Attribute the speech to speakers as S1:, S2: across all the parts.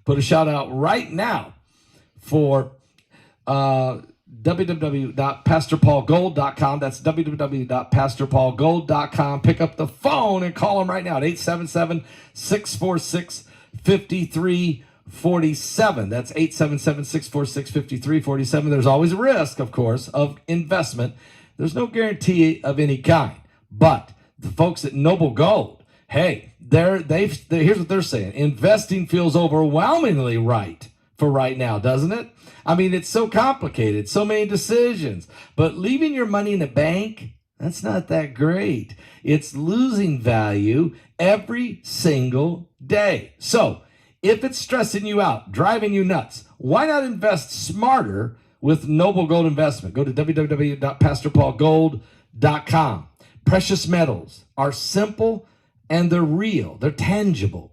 S1: Put a shout out right now for www.pastorpaulgold.com. That's www.pastorpaulgold.com. Pick up the phone and call them right now at 877-646-5347. That's 877-646-5347. There's always a risk, of course, of investment. There's no guarantee of any kind. But the folks at Noble Gold, hey, here's what they're saying. Investing feels overwhelmingly right for right now, doesn't it? I mean, it's so complicated, so many decisions. But leaving your money in a bank, that's not that great. It's losing value every single day. So if it's stressing you out, driving you nuts, why not invest smarter with Noble Gold Investment? Go to www.pastorpaulgold.com. Precious metals are simple and they're real. They're tangible.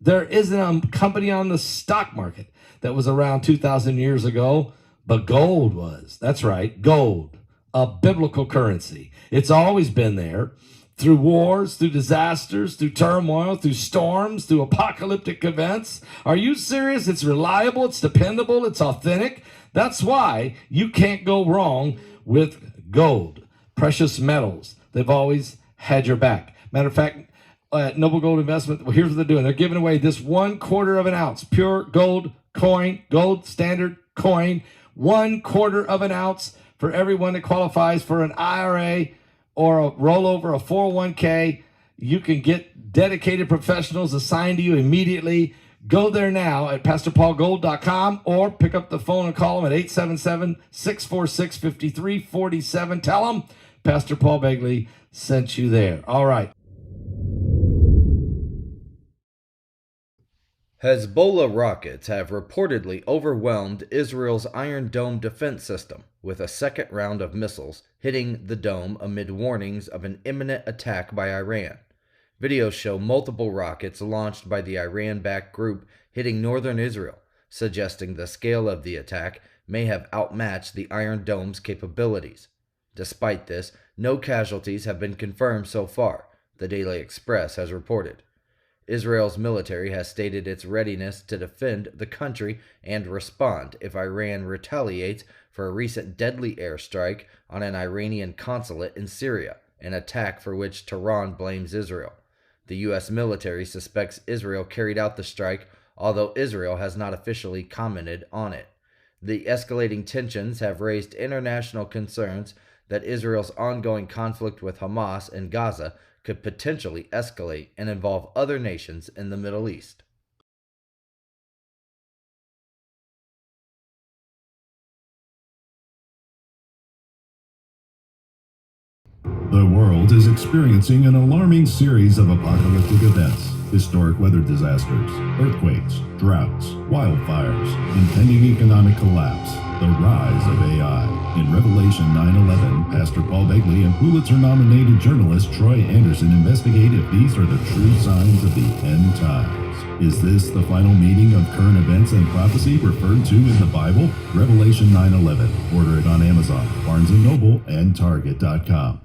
S1: There isn't a company on the stock market that was around 2,000 years ago, but gold was. That's right, gold, a biblical currency. It's always been there through wars, through disasters, through turmoil, through storms, through apocalyptic events. Are you serious? It's reliable, it's dependable, it's authentic. That's why you can't go wrong with gold, precious metals. They've always had your back. Matter of fact, Noble Gold Investment, well, here's what they're doing. They're giving away this 1/4 of an ounce pure gold coin, gold standard coin, 1/4 of an ounce for everyone that qualifies for an IRA or a rollover, a 401k. You can get dedicated professionals assigned to you immediately. Go there now at pastorpaulgold.com or pick up the phone and call them at 877-646-5347. Tell them Pastor Paul Begley sent you there. All right.
S2: Hezbollah rockets have reportedly overwhelmed Israel's Iron Dome defense system, with a second round of missiles hitting the dome amid warnings of an imminent attack by Iran. Videos show multiple rockets launched by the Iran-backed group hitting northern Israel, suggesting the scale of the attack may have outmatched the Iron Dome's capabilities. Despite this, no casualties have been confirmed so far, the Daily Express has reported. Israel's military has stated its readiness to defend the country and respond if Iran retaliates for a recent deadly airstrike on an Iranian consulate in Syria, an attack for which Tehran blames Israel. The U.S. military suspects Israel carried out the strike, although Israel has not officially commented on it. The escalating tensions have raised international concerns that Israel's ongoing conflict with Hamas in Gaza could potentially escalate and involve other nations in the Middle East.
S3: The world is experiencing an alarming series of apocalyptic events, historic weather disasters, earthquakes, droughts, wildfires, impending economic collapse, the rise of AI. In Revelation 9/11, Pastor Paul Begley and Pulitzer-nominated journalist Troy Anderson investigate if these are the true signs of the end times. Is this the final meeting of current events and prophecy referred to in the Bible? Revelation 9/11. Order it on Amazon, Barnes & Noble, and Target.com.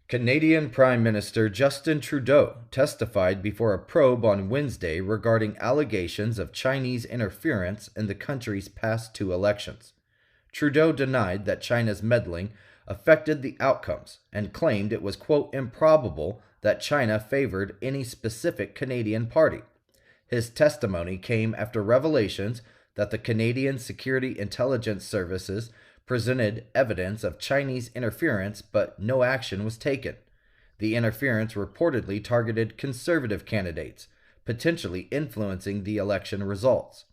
S2: Canadian Prime Minister Justin Trudeau testified before a probe on Wednesday regarding allegations of Chinese interference in the country's past two elections. Trudeau denied that China's meddling affected the outcomes and claimed it was, quote, improbable that China favored any specific Canadian party. His testimony came after revelations that the Canadian Security Intelligence Services presented evidence of Chinese interference, but no action was taken. The interference reportedly targeted conservative candidates, potentially influencing the election results.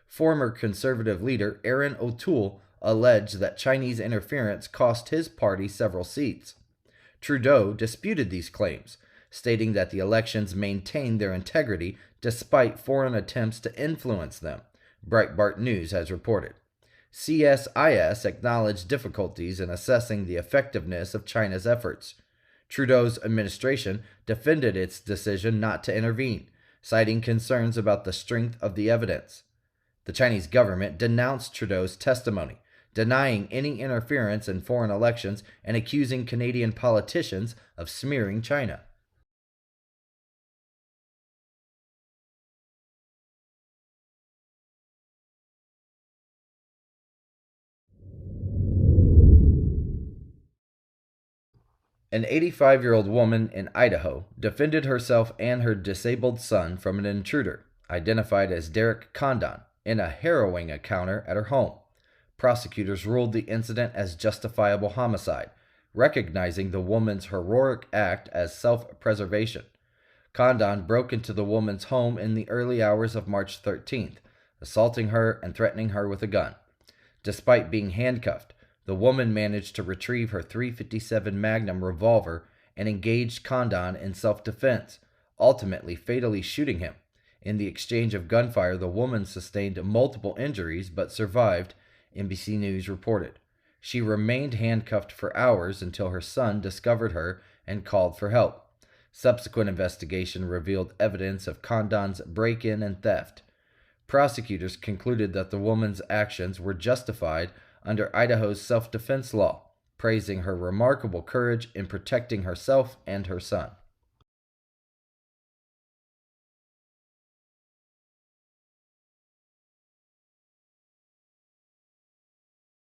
S2: Former conservative leader Aaron O'Toole alleged that Chinese interference cost his party several seats. Trudeau disputed these claims, stating that the elections maintained their integrity despite foreign attempts to influence them, Breitbart News has reported. CSIS acknowledged difficulties in assessing the effectiveness of China's efforts. Trudeau's administration defended its decision not to intervene, citing concerns about the strength of the evidence. The Chinese government denounced Trudeau's testimony, denying any interference in foreign elections and accusing Canadian politicians of smearing China. An 85-year-old woman in Idaho defended herself and her disabled son from an intruder, identified as Derek Condon, in a harrowing encounter at her home. Prosecutors ruled the incident as justifiable homicide, recognizing the woman's heroic act as self-preservation. Condon broke into the woman's home in the early hours of March 13th, assaulting her and threatening her with a gun. Despite being handcuffed, the woman managed to retrieve her .357 Magnum revolver and engaged Condon in self-defense, ultimately fatally shooting him. In the exchange of gunfire, the woman sustained multiple injuries but survived, NBC News reported. She remained handcuffed for hours until her son discovered her and called for help. Subsequent investigation revealed evidence of Condon's break-in and theft. Prosecutors concluded that the woman's actions were justified under Idaho's self-defense law, praising her remarkable courage in protecting herself and her son.